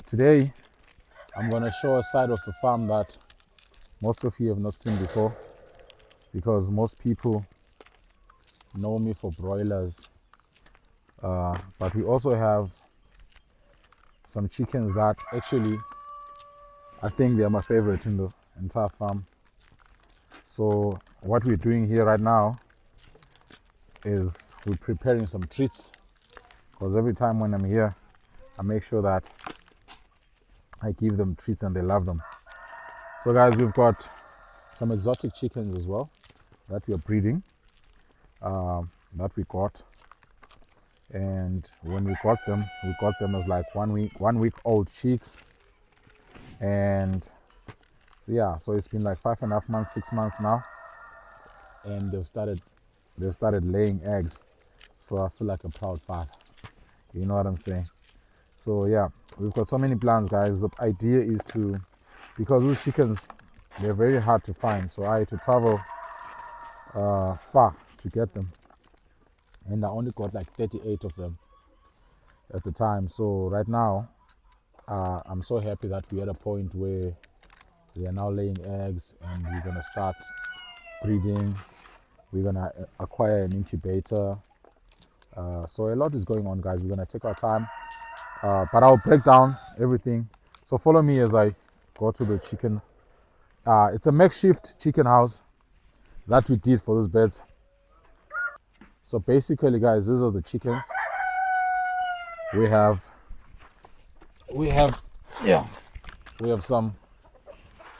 Today I'm going to show a side of the farm that most of you have not seen before, because most people know me for broilers, but we also have some chickens that actually I think they're my favorite in the entire farm. So what we're doing here right now is we're preparing some treats, because every time when I'm here I make sure that I give them treats and they love them. So guys, we've got some exotic chickens as well that we are breeding, that we got. And when we got them as like 1 week old chicks. And yeah, so it's been like 5.5 months, 6 months now, and they've started laying eggs. So I feel like a proud father, you know what I'm saying? So yeah, we've got so many plans, guys. The idea is to, because those chickens, they're very hard to find, so I had to travel far to get them, and I only got like 38 of them at the time. So right now I'm so happy that we're at a point where they are now laying eggs, and we're gonna start breeding. We're gonna acquire an incubator. So a lot is going on, guys. We're gonna take our time, but I'll break down everything. So follow me as I go to the chicken. It's a makeshift chicken house that we did for those beds. So basically, guys, these are the chickens. We have some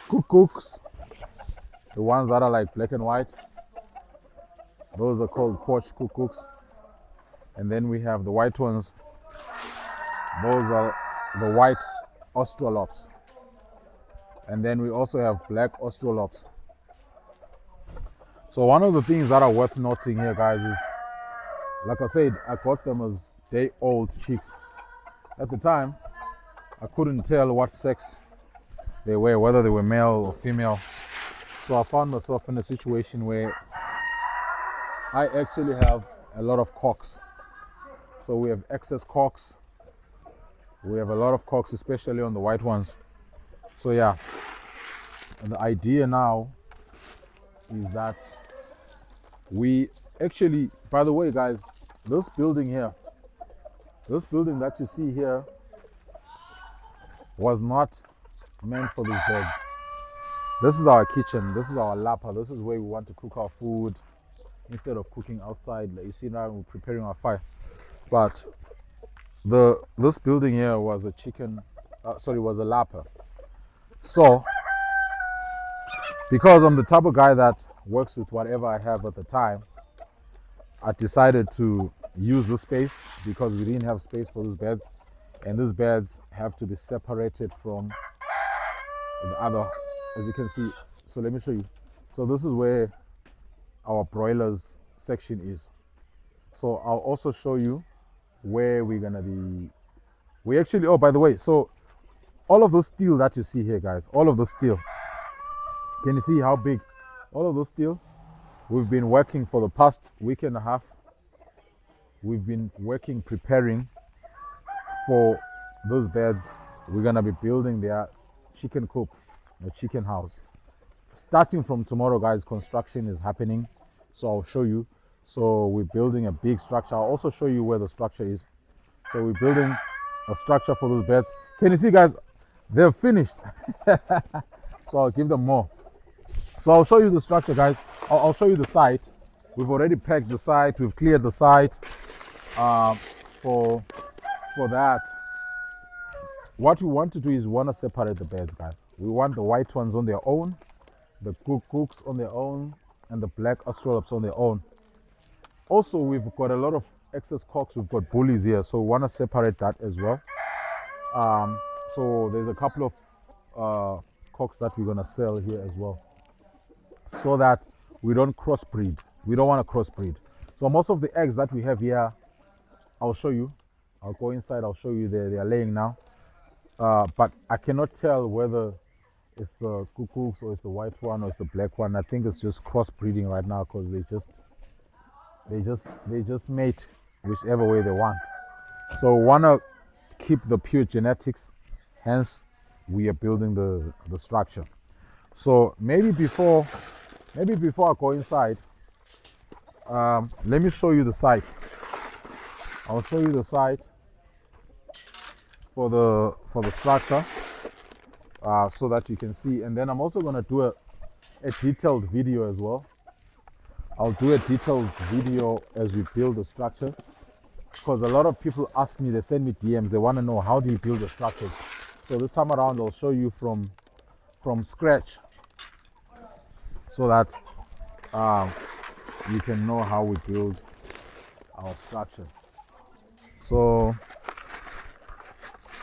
koekoeks, the ones that are like black and white. Those are called Potch Koekoeks. And then we have the white ones. Those are the white Australorps. And then we also have black Australorps. So one of the things that are worth noting here, guys, is, like I said, I got them as day-old chicks. At the time, I couldn't tell what sex they were, whether they were male or female. So I found myself in a situation where I actually have a lot of cocks. So we have excess cocks. We have a lot of cocks, especially on the white ones. So yeah, and the idea now is that we actually, by the way, guys, this building that you see here was not meant for these birds. This is our kitchen, this is our lapa, this is where we want to cook our food instead of cooking outside. Like you see now, we're preparing our fire. But this building here was a was a lapa. So because I'm the type of guy that works with whatever I have at the time, I decided to use this space, because we didn't have space for these beds, and these beds have to be separated from the other, as you can see. So let me show you. So this is where our broilers section is. So I'll also show you where we're gonna be. We actually, oh, by the way, so all of the steel that you see here, guys, all of the steel, can you see how big? All of those steel, we've been working for the past week and a half. We've been working, preparing for those beds. We're gonna be building their chicken coop, the chicken house. Starting from tomorrow, guys, construction is happening. So I'll show you. So we're building a big structure. I'll also show you where the structure is. So we're building a structure for those beds. Can you see, guys? They're finished. So I'll give them more. So I'll show you the structure, guys. I'll show you the site. We've already packed the site. We've cleared the site for that. What we want to do is we want to separate the beds, guys. We want the white ones on their own, the koekoeks on their own, and the black Australorps on their own. Also, we've got a lot of excess cocks. We've got bullies here, so we want to separate that as well. So there's a couple of cocks that we're gonna sell here as well, so that we don't crossbreed. We don't want to crossbreed. So most of the eggs that we have here, I'll show you. I'll go inside. I'll show you. They are laying now, but I cannot tell whether it's the koekoeks or it's the white one or it's the black one. I think it's just crossbreeding right now, because they just mate whichever way they want. So we want to keep the pure genetics, hence we are building the structure. So maybe before I go inside, let me show you the site. I'll show you the site for the structure, so that you can see. And then I'm also going to do a detailed video as well. I'll do a detailed video as we build the structure, because a lot of people ask me, they send me DMs, they want to know how do you build the structures. So this time around I'll show you from scratch, so that you can know how we build our structure. So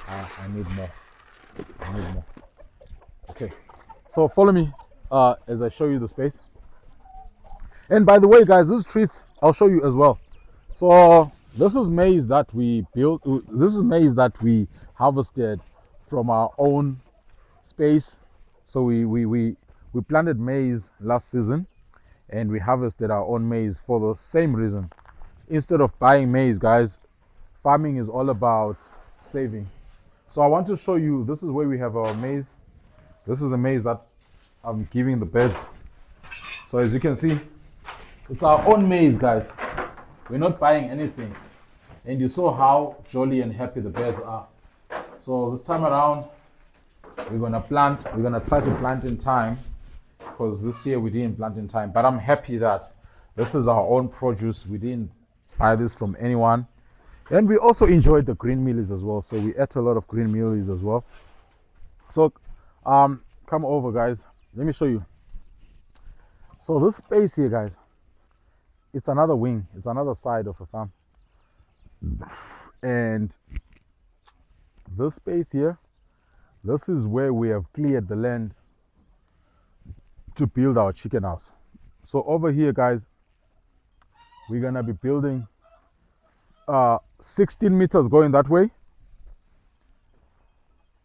I need more. Okay, so follow me as I show you the space. And by the way, guys, these treats I'll show you as well. So this is maize that we built. This is maize that we harvested from our own space. So we planted maize last season, and we harvested our own maize for the same reason. Instead of buying maize, guys, farming is all about saving. So I want to show you, this is where we have our maize. This is the maize that I'm giving the birds. So as you can see, it's our own maize, guys. We're not buying anything. And you saw how jolly and happy the birds are. So this time around, we're gonna try to plant in time, because this year we didn't plant in time. But I'm happy that this is our own produce. We didn't buy this from anyone. And we also enjoyed the green mealies as well. So we ate a lot of green mealies as well. So come over, guys. Let me show you. So this space here, guys, it's another wing. It's another side of a farm. And this space here, this is where we have cleared the land to build our chicken house. So over here, guys, we're gonna be building 16 meters going that way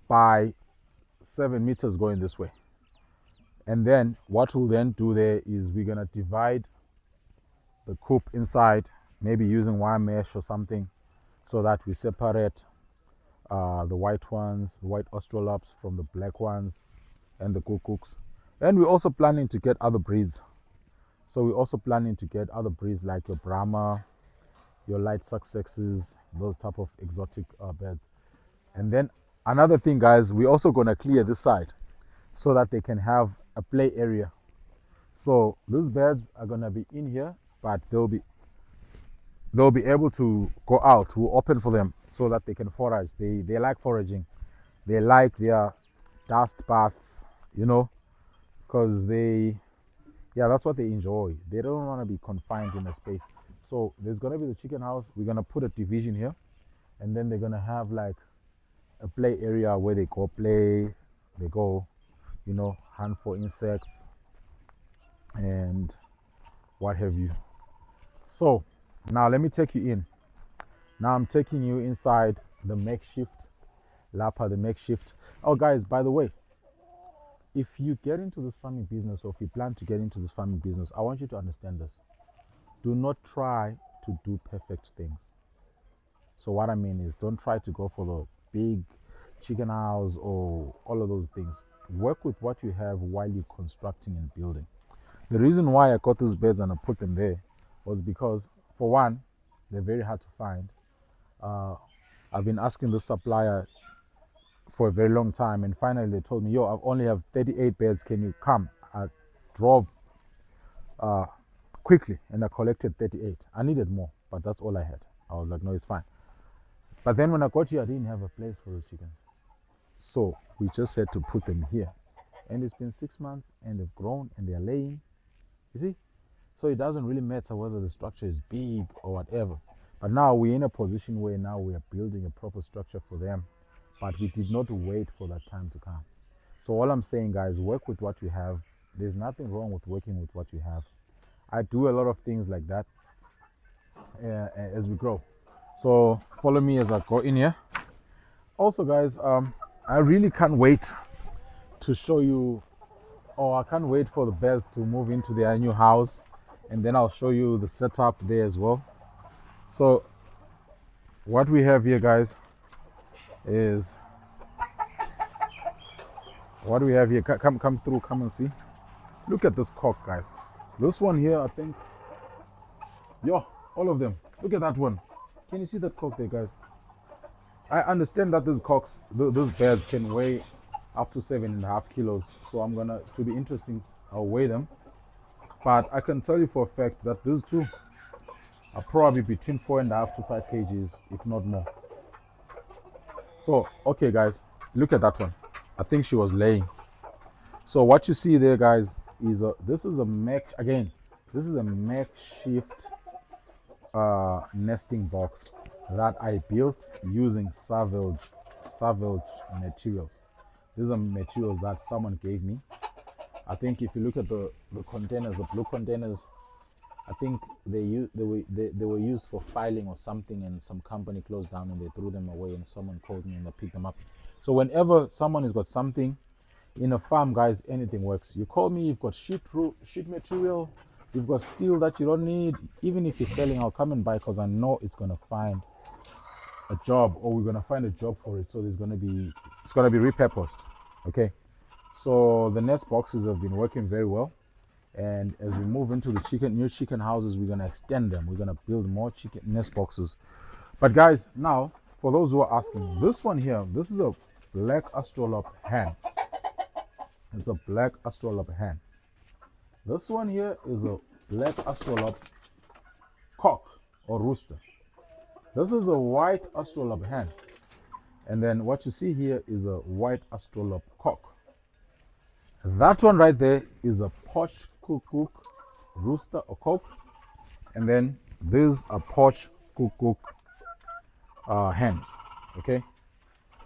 by 7 meters going this way. And then what we'll then do there is we're gonna divide the coop inside, maybe using wire mesh or something, so that we separate the white ones, the white Australorps, from the black ones and the Koekoeks. And we're also planning to get other breeds. So we're also planning to get other breeds like your Brahma, your light Sussexes, those type of exotic birds. And then another thing, guys, we're also gonna clear this side so that they can have a play area. So these birds are gonna be in here, but they'll be able to go out. We'll open for them so that they can forage. They like foraging. They like their dust baths, you know, because that's what they enjoy. They don't want to be confined in a space. So there's gonna be the chicken house. We're gonna put a division here, and then they're gonna have like a play area where they go play, they go, you know, hunt for insects and what have you. So now let me take you in. Now I'm taking you inside the makeshift Lapa, the makeshift. Oh, guys, by the way, if you get into this farming business, or if you plan to get into this farming business, I want you to understand this. Do not try to do perfect things. So what I mean is, don't try to go for the big chicken house or all of those things. Work with what you have while you're constructing and building. The reason why I got those beds and I put them there was because, for one, they're very hard to find. I've been asking the supplier for a very long time, and finally they told me, yo, I only have 38 beds, can you come? I drove quickly and I collected 38. I needed more, but that's all I had. I was like, no, it's fine. But then when I got here, I didn't have a place for those chickens. So we just had to put them here. And it's been 6 months and they've grown and they're laying. You see? So it doesn't really matter whether the structure is big or whatever. But now we're in a position where now we are building a proper structure for them. But we did not wait for that time to come. So all I'm saying, guys, work with what you have. There's nothing wrong with working with what you have. I do a lot of things like that as we grow. So follow me as I go in here. Also, guys, I really can't wait to show you, I can't wait for the birds to move into their new house, and then I'll show you the setup there as well. So what we have here, guys, is What do we have here? Come through, come and see. Look at this cock, guys. This one here, I think. Yo, all of them. Look at that one. Can you see that cock there, guys? I understand that these cocks, those birds can weigh up to 7.5 kilos. So I'm gonna, to be interesting, I'll weigh them. But I can tell you for a fact that these two are probably between 4.5 to 5 kgs, if not more. So, okay, guys, look at that one. I think she was laying. So what you see there, guys, is this is a makeshift nesting box that I built using salvage materials. These are materials that someone gave me. I think if you look at the containers, the blue containers, I think they were used for filing or something, and some company closed down and they threw them away, and someone called me and I picked them up. So whenever someone has got something in a farm, guys, anything works. You call me, you've got sheet material, you've got steel that you don't need. Even if you're selling, I'll come and buy, because I know it's gonna find a job, or we're gonna find a job for it. So it's gonna be repurposed. Okay. So the nest boxes have been working very well. And as we move into the new chicken houses, we're gonna extend them. We're gonna build more chicken nest boxes. But guys, now for those who are asking, this one here, this is a black Australorp hen. It's a black Australorp hen. This one here is a black Australorp cock or rooster. This is a white Australorp hen. And then what you see here is a white Australorp cock. That one right there is a Potch Koekoeks rooster or cock. And then these are Potch Koekoeks hens. Okay.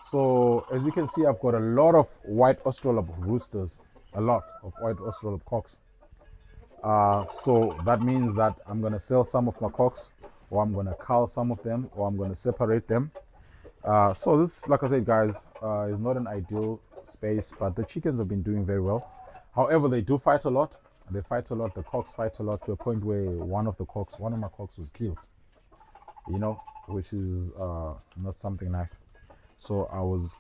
So as you can see, I've got a lot of white Australorp roosters, a lot of white Australorp cocks. So that means that I'm gonna sell some of my cocks, or I'm gonna cull some of them, or I'm gonna separate them. So this, like I said, guys, is not an ideal space, but the chickens have been doing very well. However, they do fight a lot. They fight a lot. The cocks fight a lot, to a point where one of my cocks was killed. You know, which is not something nice. So I was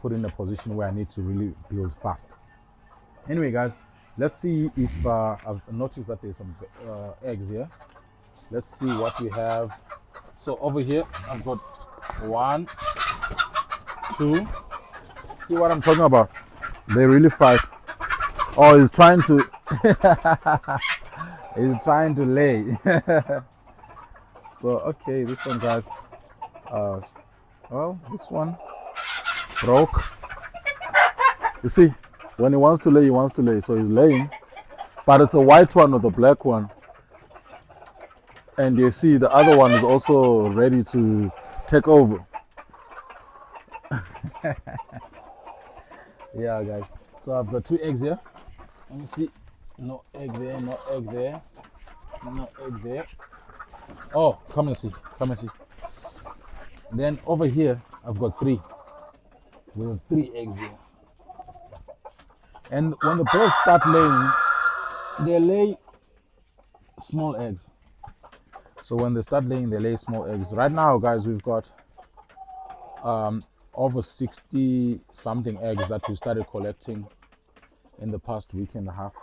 put in a position where I need to really build fast. Anyway, guys, let's see if I've noticed that there's some eggs here. Let's see what we have. So over here, I've got 1, 2. See what I'm talking about? They really fight. Oh, he's trying to he's trying to lay. So okay, this one, guys. Well, this one broke. You see, when he wants to lay, he wants to lay. So he's laying, but it's a white one or the black one. And you see the other one is also ready to take over. Yeah, guys. So I've got 2 eggs here. Let me see. No egg there, no egg there, no egg there. Oh, come and see. Come and see. Then over here, I've got 3. We have 3 eggs here. And when the birds start laying, they lay small eggs. So when they start laying, they lay small eggs. Right now, guys, we've got over 60 something eggs that we started collecting in the past week and a half.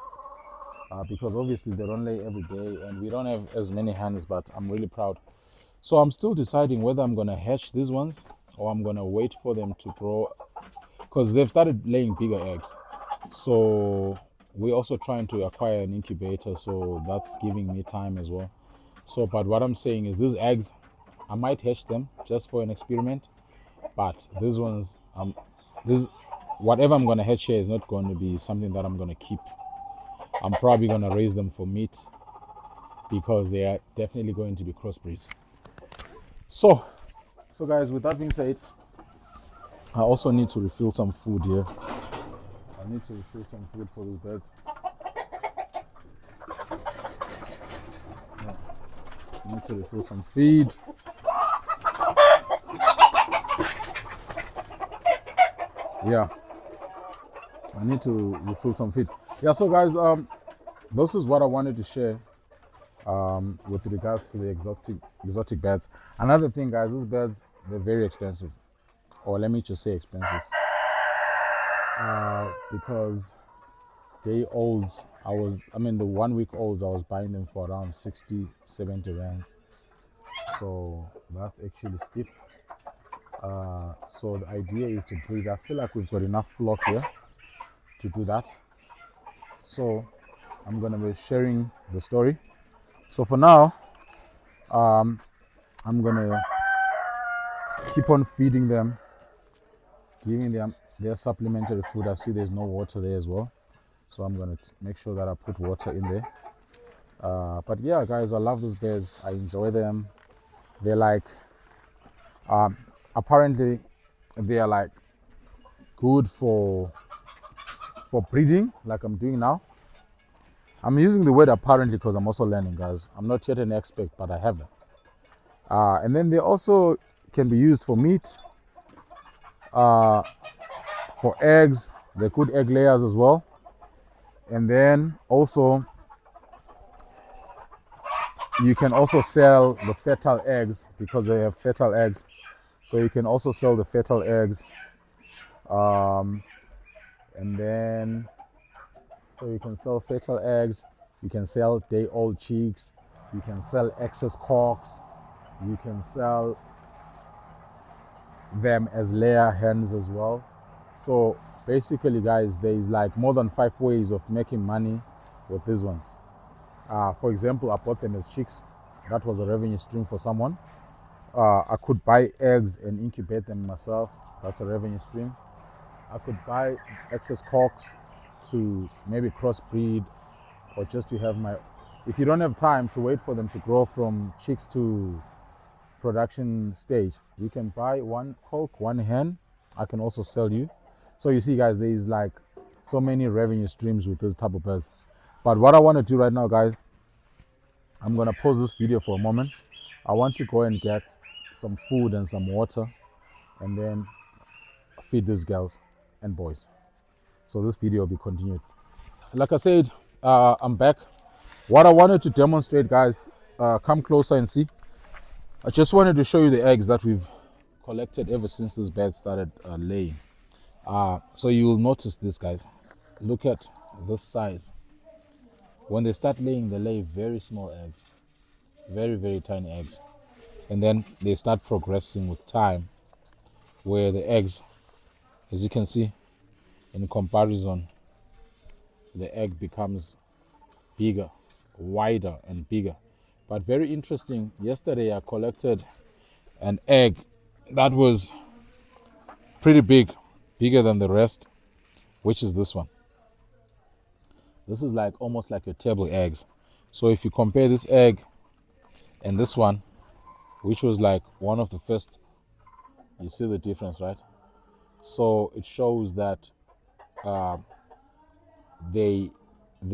Because obviously they don't lay every day, and we don't have as many hens, but I'm really proud. So I'm still deciding whether I'm gonna hatch these ones, or I'm gonna wait for them to grow, because they've started laying bigger eggs. So we're also trying to acquire an incubator, so that's giving me time as well. So, but what I'm saying is, these eggs, I might hatch them just for an experiment, but these ones, whatever I'm gonna hatch here is not going to be something that I'm gonna keep. I'm probably gonna raise them for meat, because they are definitely going to be crossbreeds. So guys, with that being said, I also need to refill some food here. I need to refill some food for these birds. Yeah. I need to refill some feed. Yeah, I need to refill some feed. Yeah, so guys, this is what I wanted to share with regards to the exotic birds. Another thing, guys, these birds, they're very expensive, or let me just say expensive. because day olds, the 1 week olds, I was buying them for around 60, 70 rands. So that's actually steep. So the idea is to breed. I feel like we've got enough flock here to do that. So I'm gonna be sharing the story. So for now, I'm gonna keep on feeding them, giving them their supplementary food. I see there's no water there as well, so I'm gonna make sure that I put water in there. But yeah, guys, I love these birds. I enjoy them. They're like, apparently, they are like good for breeding, like I'm doing now. I'm using the word apparently because I'm also learning, guys. I'm not yet an expert, but I have them. And then they also can be used for meat, for eggs. They're good egg layers as well. And then also, you can also sell the fertile eggs because they have fertile eggs. So you can also sell the fertile eggs. And then, so you can sell fertile eggs. You can sell day-old chicks. You can sell excess cocks. You can sell them as layer hens as well. So basically, guys, there's like more than 5 ways of making money with these ones. For example, I bought them as chicks. That was a revenue stream for someone. I could buy eggs and incubate them myself. That's a revenue stream. I could buy excess cocks to maybe crossbreed, or just to have my, if you don't have time to wait for them to grow from chicks to production stage, you can buy one cock, one hen. I can also sell you. So you see, guys, there's like so many revenue streams with this type of birds. But what I want to do right now, guys, I'm gonna pause this video for a moment. I want to go and get some food and some water, and then feed these girls and boys. So this video will be continued. Like I said, I'm back. What I wanted to demonstrate, guys, come closer and see. I just wanted to show you the eggs that we've collected ever since this bed started laying. So you will notice this, guys. Look at this size. When they start laying, they lay very small eggs, very, very tiny eggs. And then they start progressing with time, where the eggs, as you can see, in comparison, the egg becomes bigger, wider and bigger. But very interesting, yesterday I collected an egg that was pretty big, bigger than the rest, which is this one. This is like almost like your table eggs. So if you compare this egg and this one, which was like one of the first, you see the difference, right? So it shows that they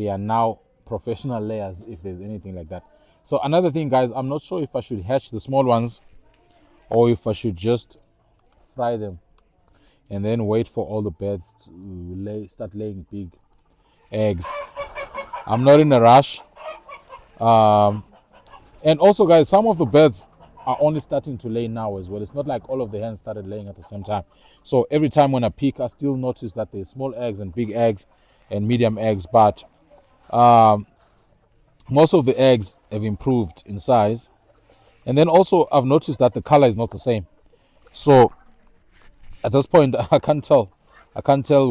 are now professional layers, if there's anything like that. So another thing, guys, I'm not sure if I should hatch the small ones or if I should just fry them and then wait for all the birds to start laying big eggs. I'm not in a rush. And also, guys, some of the birds are only starting to lay now as well. It's not like all of the hens started laying at the same time. So every time when I peek, I still notice that there's small eggs and big eggs and medium eggs. But most of the eggs have improved in size. And then also I've noticed that the color is not the same. So at this point, I can't tell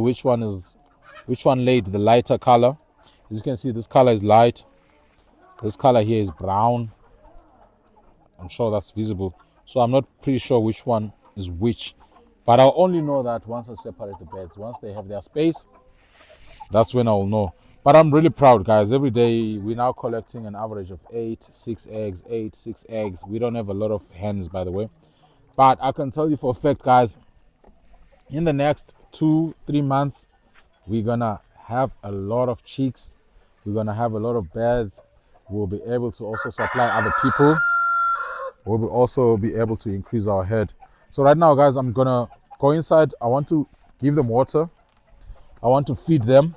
which one laid the lighter color. As you can see, this color is light. This color here is brown. I'm sure that's visible. So I'm not pretty sure which one is which. But I'll only know that once I separate the beds. Once they have their space, that's when I will know. But I'm really proud, guys. Every day we're now collecting an average of 6 eggs. We don't have a lot of hens, by the way. But I can tell you for a fact, guys, in the next 2-3 months, we're gonna have a lot of chicks. We're gonna have a lot of birds. We'll be able to also supply other people. We'll also be able to increase our herd. So right now, guys, I'm gonna go inside. I want to give them water. I want to feed them.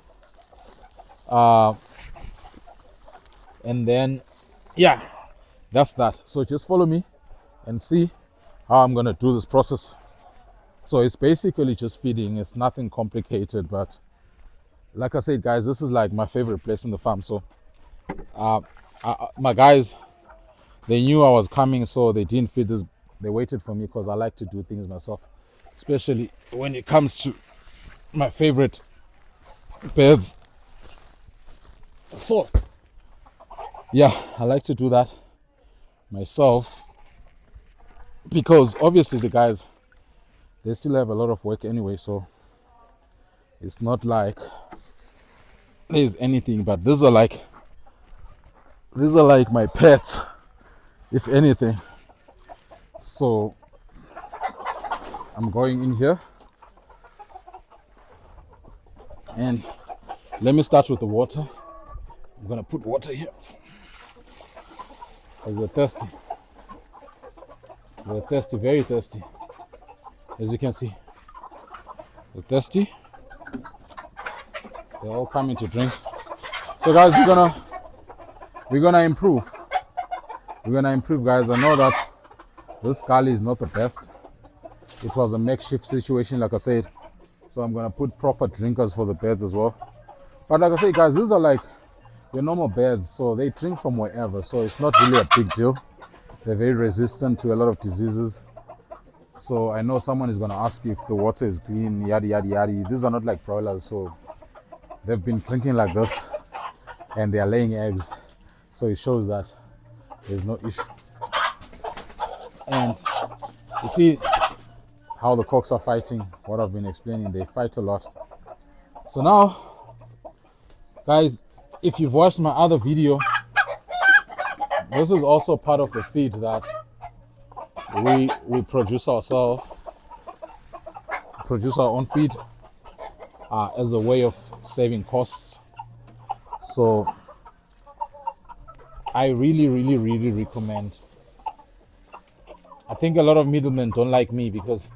And then, yeah, that's that. So just follow me and see how I'm gonna do this process. So it's basically just feeding. It's nothing complicated, but like I said, guys, this is like my favorite place in the farm. So my guys, they knew I was coming, so they didn't feed this. They waited for me because I like to do things myself, especially when it comes to my favorite birds. So yeah, I like to do that myself because obviously the guys, they still have a lot of work anyway, so it's not like there's anything, but these are like my pets, if anything. So I'm going in here and let me start with the water. I'm gonna put water here because they're thirsty. They're thirsty, very thirsty. As you can see, they're thirsty. They're all coming to drink. So guys, we're gonna improve. We're gonna improve, guys. I know that this gully is not the best. It was a makeshift situation, like I said. So I'm gonna put proper drinkers for the birds as well. But like I say, guys, these are like your normal birds, so they drink from wherever. So it's not really a big deal. They're very resistant to a lot of diseases. So I know someone is gonna ask if the water is clean, yada yada yada. These are not like broilers, so they've been drinking like this, and they are laying eggs. So it shows that there's no issue. And you see how the cocks are fighting, what I've been explaining, they fight a lot. So now, guys, if you've watched my other video, this is also part of the feed that we produce ourselves, produce our own feed as a way of saving costs. So I really recommend. I think a lot of middlemen don't like me because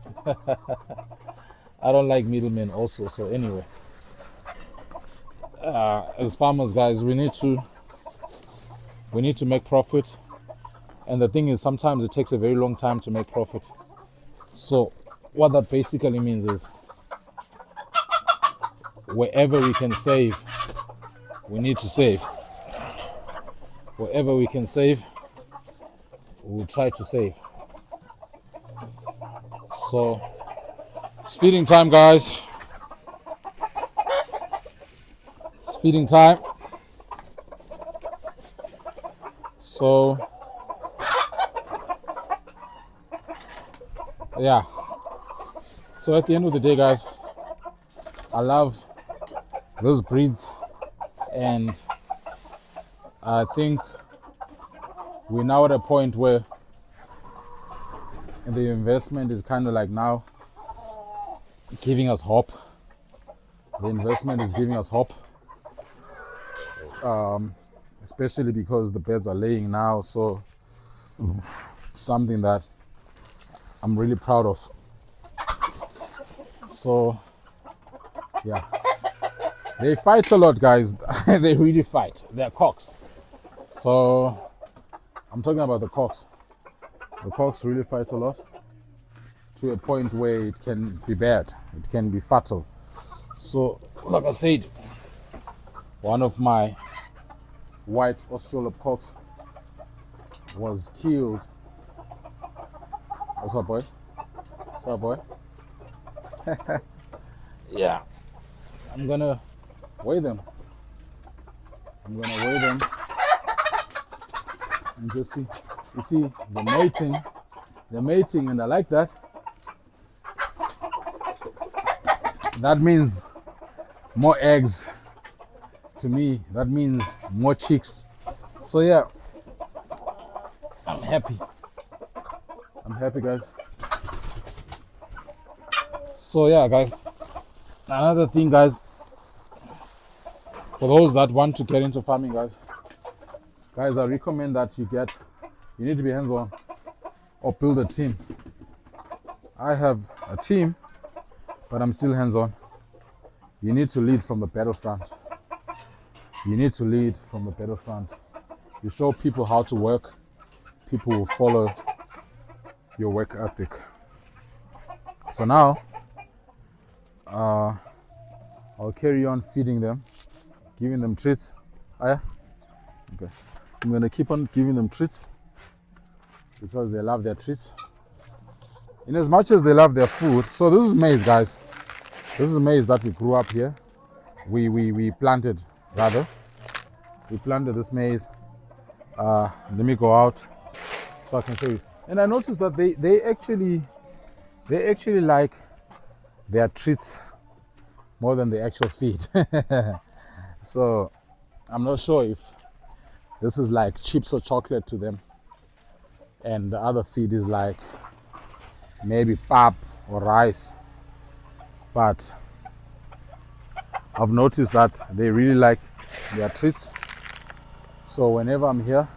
I don't like middlemen also. So anyway, as farmers, guys, we need to make profit. And the thing is, sometimes it takes a very long time to make profit. So what that basically means is wherever we can save, we need to save. Wherever we can save, we'll try to save. So it's feeding time, guys. It's feeding time. So yeah. So at the end of the day, guys, I love those breeds, and I think we're now at a point where the investment is kind of like now giving us hope. The investment is giving us hope, especially because the birds are laying now. So something that I'm really proud of. So yeah, they fight a lot, guys. They really fight. They're cocks. So I'm talking about the cocks. The cocks really fight a lot to a point where it can be bad. It can be fatal. So like I said, one of my white Australorp cocks was killed. What's up, boy? What's up, boy? Yeah, I'm gonna weigh them. I'm gonna weigh them and just see. You see the mating, and I like that. That means more eggs to me. That means more chicks. So yeah, I'm happy. I'm happy, guys. So yeah, guys, another thing, guys, for those that want to get into farming, guys, I recommend that you need to be hands-on or build a team. I have a team, but I'm still hands-on. You need to lead from the battlefront. You need to lead from the battlefront. You show people how to work, people will follow your work ethic. So now I'll carry on feeding them, giving them treats. Oh, yeah? Okay. I'm gonna keep on giving them treats because they love their treats. In as much as they love their food. So this is maize, guys. This is maize that we grew up here. We planted, rather. We planted this maize. Let me go out so I can show you. And I noticed that they actually like their treats more than the actual feed. So I'm not sure if this is like chips or chocolate to them, and the other feed is like maybe pap or rice. But I've noticed that they really like their treats. So whenever I'm here,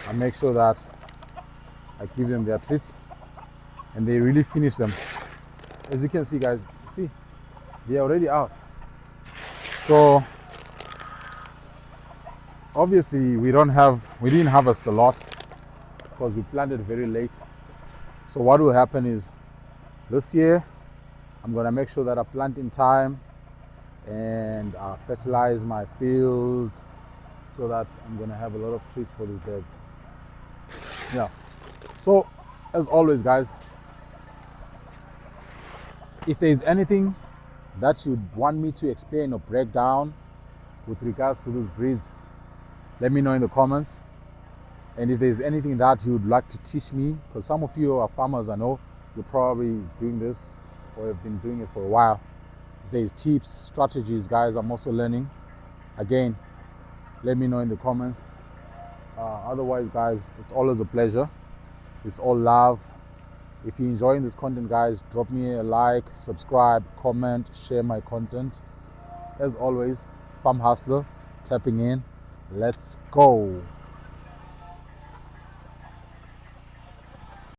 I make sure that I give them their treats and they really finish them. As you can see, guys, see, they're already out. So obviously we didn't harvest a lot because we planted very late. So what will happen is this year I'm gonna make sure that I plant in time and fertilize my field so that I'm gonna have a lot of treats for these birds. Yeah. So as always, guys, if there's anything that you'd want me to explain or break down with regards to these breeds, let me know in the comments. And if there's anything that you'd like to teach me, because some of you are farmers, I know you're probably doing this or have been doing it for a while. If there's tips, strategies, guys, I'm also learning. Again, let me know in the comments. Otherwise, guys, it's always a pleasure. It's all love. If you're enjoying this content, guys, drop me a like, subscribe, comment, share my content. As always, Farm Hustler, tapping in. Let's go.